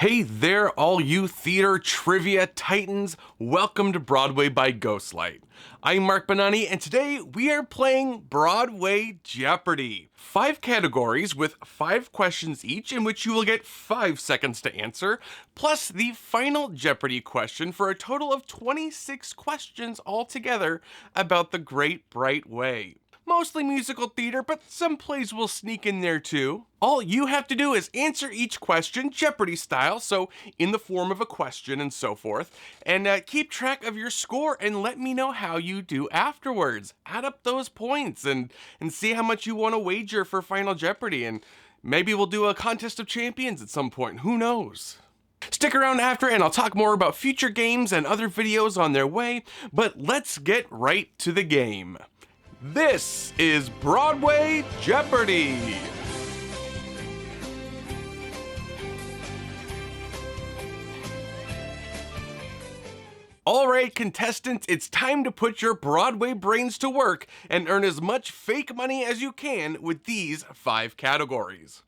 Hey there, all you theater trivia titans. Welcome to Broadway by Ghostlight. I'm Mark Bonanni, and today we are playing Broadway Jeopardy. 5 categories with 5 questions each, in which you will get 5 seconds to answer, plus the final Jeopardy question for a total of 26 questions altogether about the Great Bright Way. Mostly musical theater, but some plays will sneak in there too. All you have to do is answer each question Jeopardy style, so in the form of a question and so forth, and keep track of your score and let me know how you do afterwards. Add up those points and see how much you want to wager for Final Jeopardy, and maybe we'll do a contest of champions at some point, who knows? Stick around after and I'll talk more about future games and other videos on their way, but let's get right to the game. This is Broadway Jeopardy! Alright contestants, it's time to put your Broadway brains to work and earn as much fake money as you can with these 5 categories.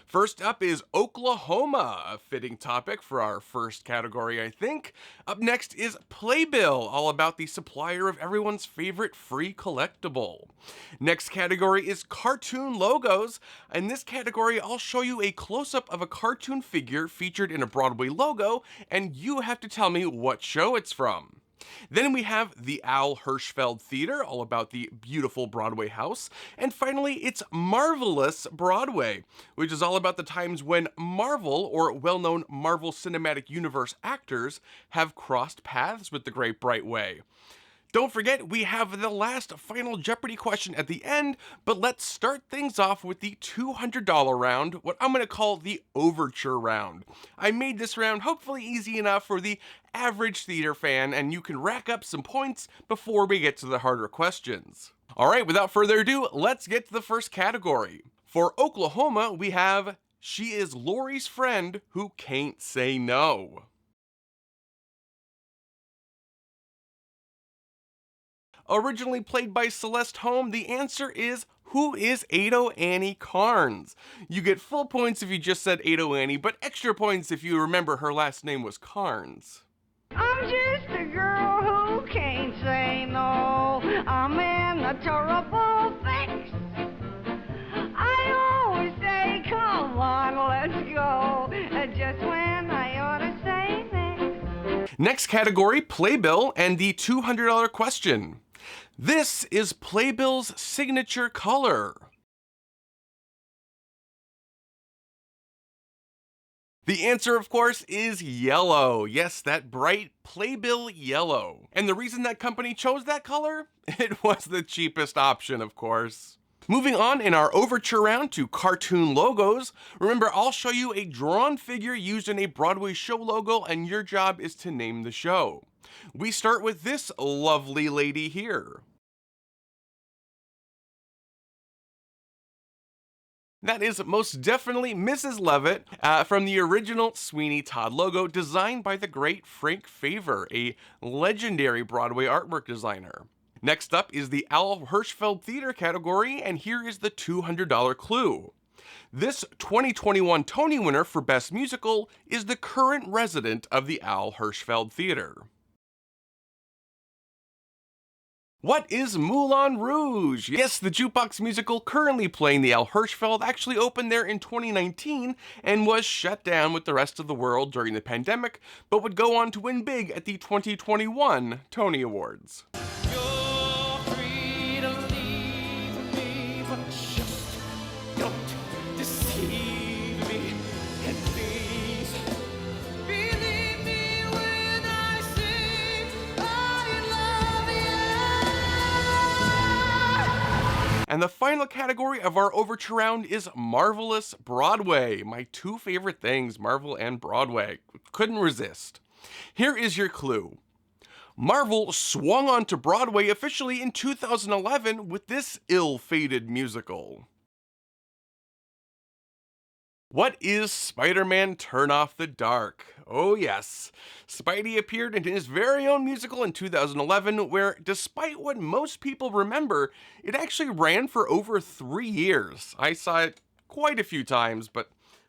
First up is Oklahoma, a fitting topic for our first category, I think. Up next is Playbill, all about the supplier of everyone's favorite free collectible. Next category is Cartoon Logos. In this category, I'll show you a close-up of a cartoon figure featured in a Broadway logo, and you have to tell me what show it's from. Then we have the Al Hirschfeld Theater, all about the beautiful Broadway house. And finally, it's Marvelous Broadway, which is all about the times when Marvel, or well-known Marvel Cinematic Universe actors, have crossed paths with the Great Bright Way. Don't forget, we have the last Final Jeopardy question at the end, but let's start things off with the $200 round, what I'm going to call the Overture round. I made this round hopefully easy enough for the average theater fan, and you can rack up some points before we get to the harder questions. Alright, without further ado, let's get to the first category. For Oklahoma, we have She is Lori's Friend Who Can't Say No. Originally played by Celeste Holm, the answer is, who is Ado Annie Carnes? You get full points if you just said Ado Annie, but extra points if you remember her last name was Carnes. I'm just a girl who can't say no. I'm in a terrible fix. I always say, come on, let's go, just when I ought to say next. Next category, Playbill, and the $200 question. This is Playbill's signature color. The answer, of course, is yellow. Yes, that bright Playbill yellow. And the reason that company chose that color? It was the cheapest option, of course. Moving on in our Overture round to Cartoon Logos, remember I'll show you a drawn figure used in a Broadway show logo, and your job is to name the show. We start with this lovely lady here. That is most definitely Mrs. Levitt from the original Sweeney Todd logo, designed by the great Frank Favre, a legendary Broadway artwork designer. Next up is the Al Hirschfeld Theater category, and here is the $200 clue. This 2021 Tony winner for Best Musical is the current resident of the Al Hirschfeld Theater. What is Moulin Rouge? Yes, the jukebox musical currently playing the Al Hirschfeld actually opened there in 2019 and was shut down with the rest of the world during the pandemic, but would go on to win big at the 2021 Tony Awards. You're free to leave me, but just don't deceive me. And please believe me when I say I love you. And the final category of our Overture round is Marvelous Broadway. My 2 favorite things, Marvel and Broadway. Couldn't resist. Here is your clue. Marvel swung onto Broadway officially in 2011 with this ill-fated musical. What is Spider-Man Turn Off the Dark? Oh yes, Spidey appeared in his very own musical in 2011 where, despite what most people remember, it actually ran for over 3 years. I saw it quite a few times, but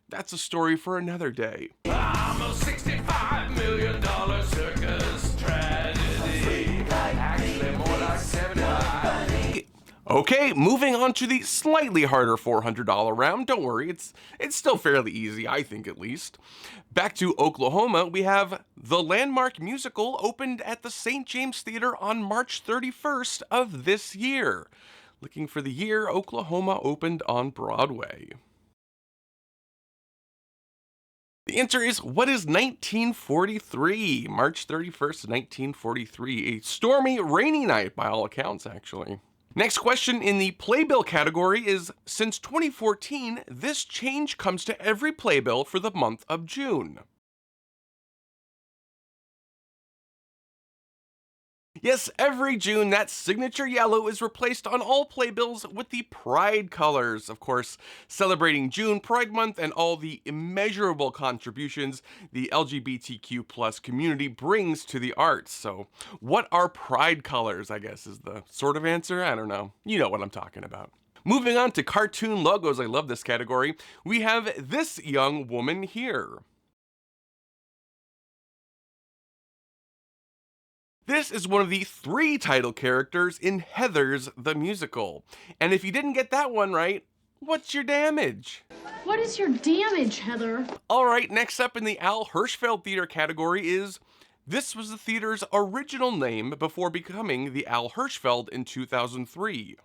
that's a story for another day. I'm a $65 million circus tragedy. Actually, more like 75. Okay, moving on to the slightly harder $400 round. Don't worry, it's still fairly easy, I think at least. Back to Oklahoma, we have the landmark musical opened at the St. James Theater on March 31st of this year. Looking for the year Oklahoma opened on Broadway. The answer is, what is 1943? March 31st, 1943. A stormy, rainy night by all accounts, actually. Next question in the playbill category is, since 2014, this change comes to every playbill for the month of June. Yes, every June, that signature yellow is replaced on all playbills with the Pride colors. Of course, celebrating June Pride Month and all the immeasurable contributions the LGBTQ+ community brings to the arts. So, what are Pride colors, I guess, is the sort of answer? I don't know. You know what I'm talking about. Moving on to cartoon logos, I love this category. We have this young woman here. This is one of the 3 title characters in Heathers the Musical. And if you didn't get that one right, what's your damage? What is your damage, Heather? Alright, next up in the Al Hirschfeld Theater category is, this was the theater's original name before becoming the Al Hirschfeld in 2003.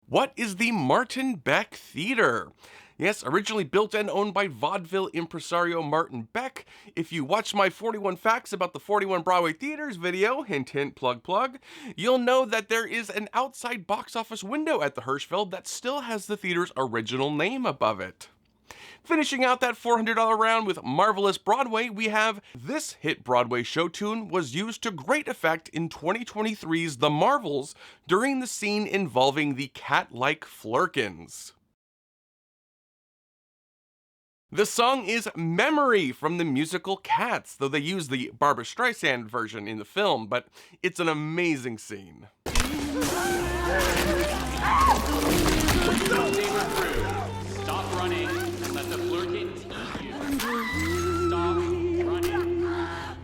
What is the Martin Beck Theater? Yes, originally built and owned by vaudeville impresario Martin Beck. If you watch my 41 facts about the 41 Broadway theaters video, hint hint plug plug, you'll know that there is an outside box office window at the Hirschfeld that still has the theater's original name above it. Finishing out that $400 round with Marvelous Broadway, we have this hit Broadway show tune was used to great effect in 2023's The Marvels during the scene involving the cat-like Flurkins. The song is Memory from the musical Cats, though they use the Barbra Streisand version in the film, but it's an amazing scene. Stop running and let the Flurkins eat you. Stop running.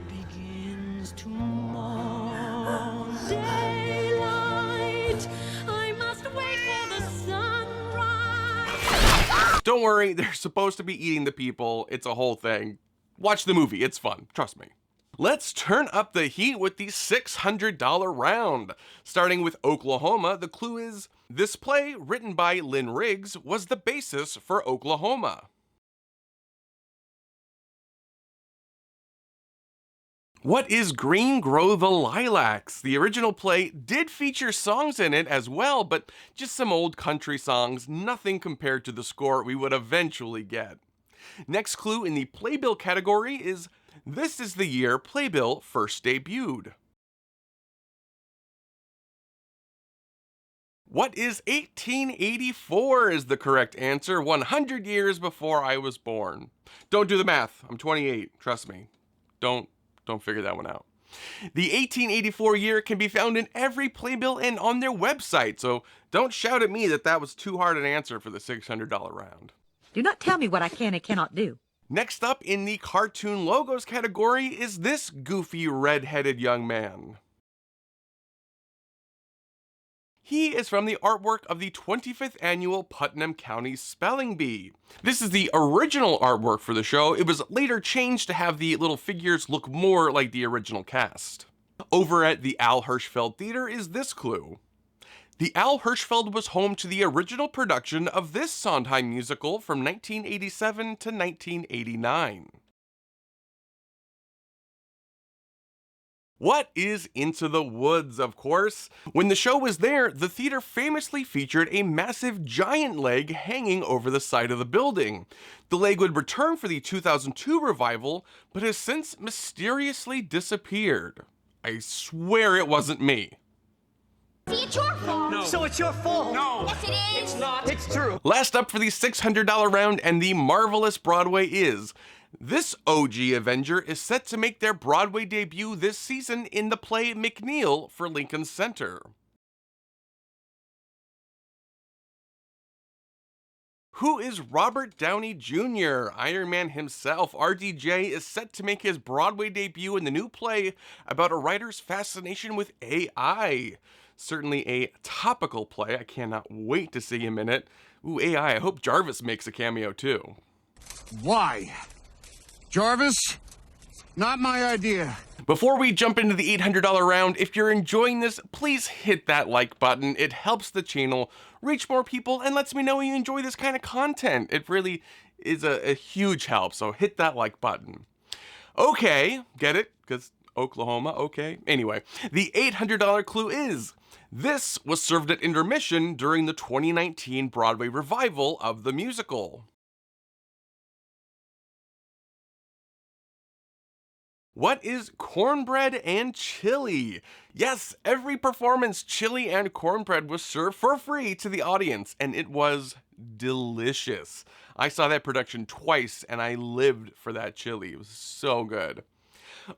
Begins tomorrow. Daylight. I must wait for the sunrise. Don't worry, they're supposed to be eating the people. It's a whole thing. Watch the movie, it's fun, trust me. Let's turn up the heat with the $600 round. Starting with Oklahoma, the clue is, this play, written by Lynn Riggs, was the basis for Oklahoma. What is Green Grow the Lilacs? The original play did feature songs in it as well, but just some old country songs, nothing compared to the score we would eventually get. Next clue in the playbill category is, this is the year Playbill first debuted. What is 1884 is the correct answer, 100 years before I was born. Don't do the math, I'm 28, trust me. Don't figure that one out. The 1884 year can be found in every playbill and on their website, so don't shout at me that that was too hard an answer for the $600 round. Do not tell me what I can and cannot do. Next up in the cartoon logos category is this goofy red-headed young man. He is from the artwork of the 25th annual Putnam County Spelling Bee. This is the original artwork for the show. It was later changed to have the little figures look more like the original cast. Over at the Al Hirschfeld Theater is this clue. The Al Hirschfeld was home to the original production of this Sondheim musical from 1987 to 1989. What is Into the Woods, of course? When the show was there, the theater famously featured a massive giant leg hanging over the side of the building. The leg would return for the 2002 revival, but has since mysteriously disappeared. I swear it wasn't me. See, it's your fault. No. So it's your fault. No. Yes, it is. It's not. It's true. Last up for the $600 round and the Marvelous Broadway is, this OG Avenger is set to make their Broadway debut this season in the play McNeil for Lincoln Center. Who is Robert Downey Jr.? Iron Man himself. RDJ is set to make his Broadway debut in the new play about a writer's fascination with AI. Certainly a topical play. I cannot wait to see him in it. Ooh, AI. I hope Jarvis makes a cameo too. Why? Jarvis? Not my idea. Before we jump into the $800 round, if you're enjoying this, please hit that like button. It helps the channel reach more people and lets me know you enjoy this kind of content. It really is a huge help, so hit that like button. Okay, get it? Because Oklahoma, okay. Anyway, the $800 clue is, this was served at intermission during the 2019 Broadway revival of the musical. What is cornbread and chili? Yes, every performance, chili and cornbread was served for free to the audience, and it was delicious. I saw that production twice, and I lived for that chili. It was so good.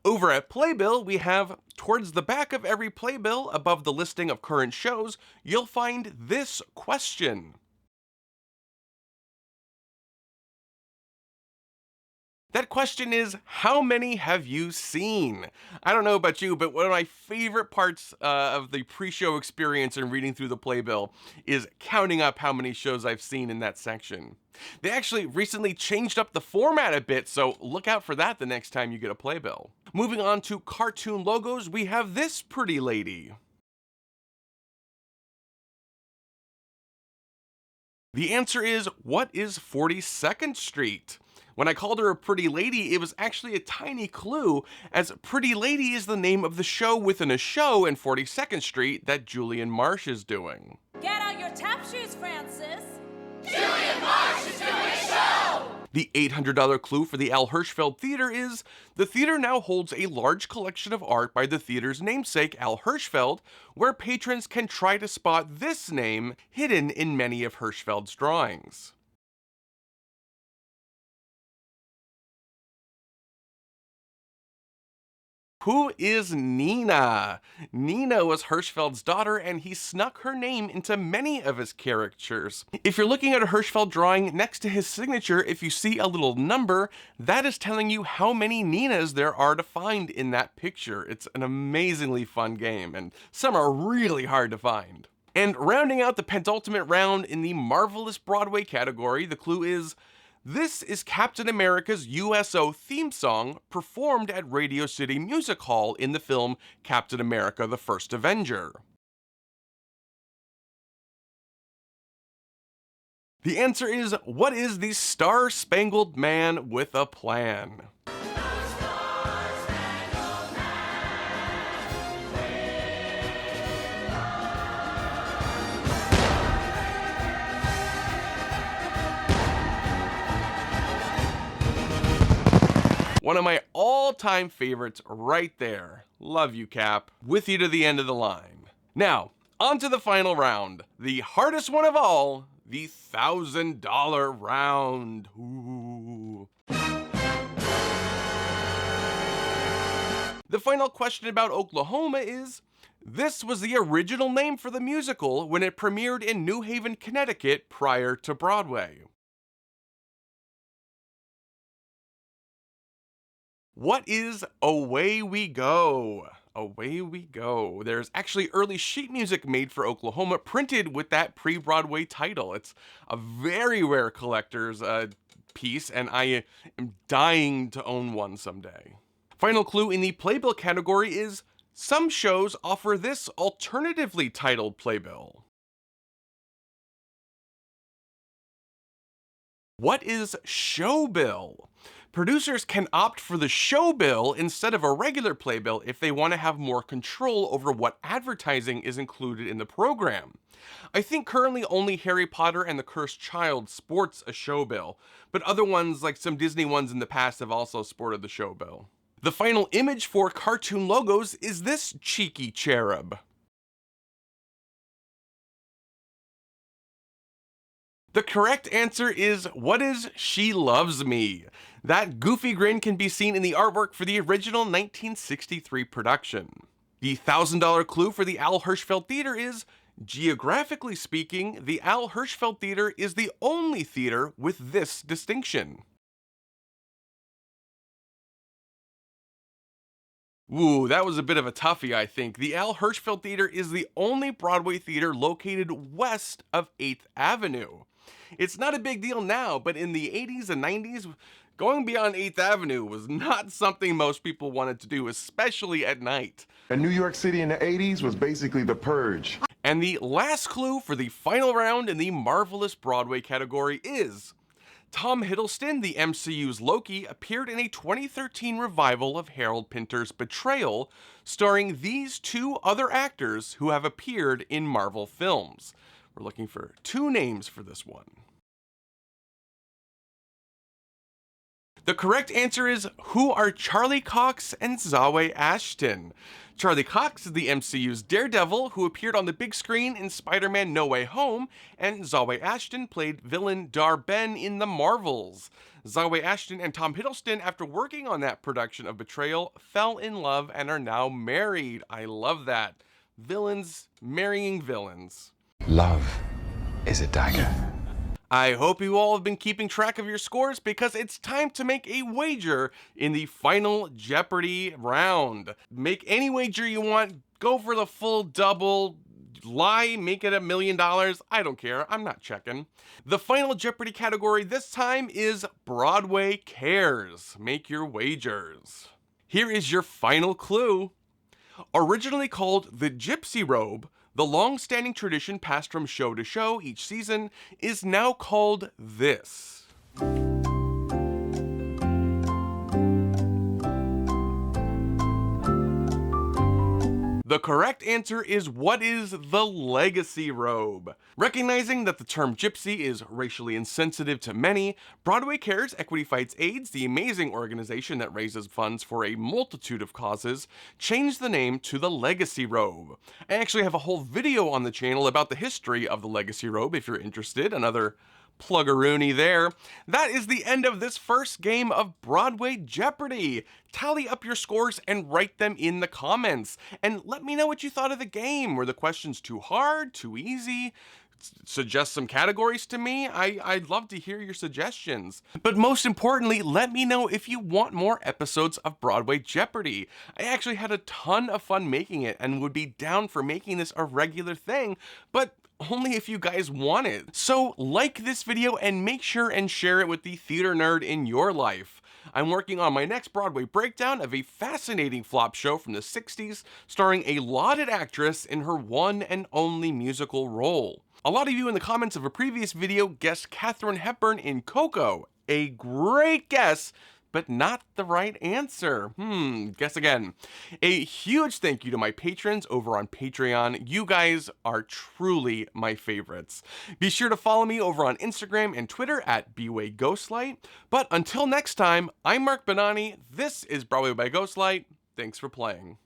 Over at Playbill, we have, towards the back of every playbill, above the listing of current shows, you'll find this question. That question is, how many have you seen? I don't know about you, but one of my favorite parts of the pre-show experience and reading through the playbill is counting up how many shows I've seen in that section. They actually recently changed up the format a bit, so look out for that the next time you get a playbill. Moving on to cartoon logos, we have this pretty lady. The answer is, what is 42nd Street? When I called her a pretty lady, it was actually a tiny clue, as Pretty Lady is the name of the show within a show in 42nd Street that Julian Marsh is doing. Get out your tap shoes, Francis. Julian Marsh is doing a show! The $800 clue for the Al Hirschfeld Theater is, the theater now holds a large collection of art by the theater's namesake, Al Hirschfeld, where patrons can try to spot this name hidden in many of Hirschfeld's drawings. Who is Nina? Nina was Hirschfeld's daughter, and he snuck her name into many of his caricatures. If you're looking at a Hirschfeld drawing, next to his signature, if you see a little number, that is telling you how many Ninas there are to find in that picture. It's an amazingly fun game, and some are really hard to find. And rounding out the penultimate round in the Marvelous Broadway category, the clue is, this is Captain America's USO theme song performed at Radio City Music Hall in the film Captain America: The First Avenger. The answer is, what is the Star-Spangled Man with a Plan? One of my all-time favorites right there. Love you, Cap. With you to the end of the line. Now, on to the final round. The hardest one of all, the $1,000 round. Ooh. The final question about Oklahoma is, this was the original name for the musical when it premiered in New Haven, Connecticut prior to Broadway. What is Away We Go? Away We Go. There's actually early sheet music made for Oklahoma printed with that pre-Broadway title. It's a very rare collector's piece, and I am dying to own one someday. Final clue in the playbill category is, some shows offer this alternatively titled playbill. What is showbill? Producers can opt for the showbill instead of a regular playbill if they want to have more control over what advertising is included in the program. I think currently only Harry Potter and the Cursed Child sports a showbill, but other ones, like some Disney ones in the past, have also sported the showbill. The final image for cartoon logos is this cheeky cherub. The correct answer is, what is She Loves Me? That goofy grin can be seen in the artwork for the original 1963 production. The $1,000 clue for the Al Hirschfeld Theater is, Geographically speaking, the Al Hirschfeld Theater is the only theater with this distinction. Ooh, that was a bit of a toughie, I think. The Al Hirschfeld Theater is the only Broadway theater located west of 8th Avenue. It's not a big deal now, but in the 80s and 90s, going beyond 8th Avenue was not something most people wanted to do, especially at night. And New York City in the 80s was basically the purge. And the last clue for the final round in the Marvelous Broadway category is Tom Hiddleston, the MCU's Loki, appeared in a 2013 revival of Harold Pinter's Betrayal, starring these two other actors who have appeared in Marvel films. We're looking for two names for this one. The correct answer is, who are Charlie Cox and Zawe Ashton? Charlie Cox is the MCU's Daredevil, who appeared on the big screen in Spider-Man No Way Home, and Zawe Ashton played villain Dar-Ben in The Marvels. Zawe Ashton and Tom Hiddleston, after working on that production of Betrayal, fell in love and are now married. I love that. Villains marrying villains. Love is a dagger. I hope you all have been keeping track of your scores, because it's time to make a wager in the final Jeopardy round. Make any wager you want, go for the full double, lie, make it $1 million, I don't care, I'm not checking. The final Jeopardy category this time is Broadway Cares. Make your wagers. Here is your final clue. Originally called the Gypsy Robe, the long-standing tradition passed from show to show each season is now called this. The correct answer is, what is the legacy robe? Recognizing that the term gypsy is racially insensitive to many, Broadway Cares Equity Fights AIDS, the amazing organization that raises funds for a multitude of causes, changed the name to the legacy robe. I actually have a whole video on the channel about the history of the legacy robe if you're interested. Another pluggeroony there. That is the end of this first game of Broadway Jeopardy! Tally up your scores and write them in the comments. And let me know what you thought of the game. Were the questions too hard, too easy? Suggest some categories to me. I'd love to hear your suggestions. But most importantly, let me know if you want more episodes of Broadway Jeopardy! I actually had a ton of fun making it and would be down for making this a regular thing, but only if you guys want it. So like this video and make sure and share it with the theater nerd in your life. I'm working on my next Broadway breakdown of a fascinating flop show from the 60s, starring a lauded actress in her one and only musical role. A lot of you in the comments of a previous video guessed Katharine Hepburn in Coco. A great guess, but not the right answer. Guess again. A huge thank you to my patrons over on Patreon. You guys are truly my favorites. Be sure to follow me over on Instagram and Twitter at @BWayGhostlight. But until next time, I'm Mark Bonanni. This is Broadway by Ghostlight. Thanks for playing.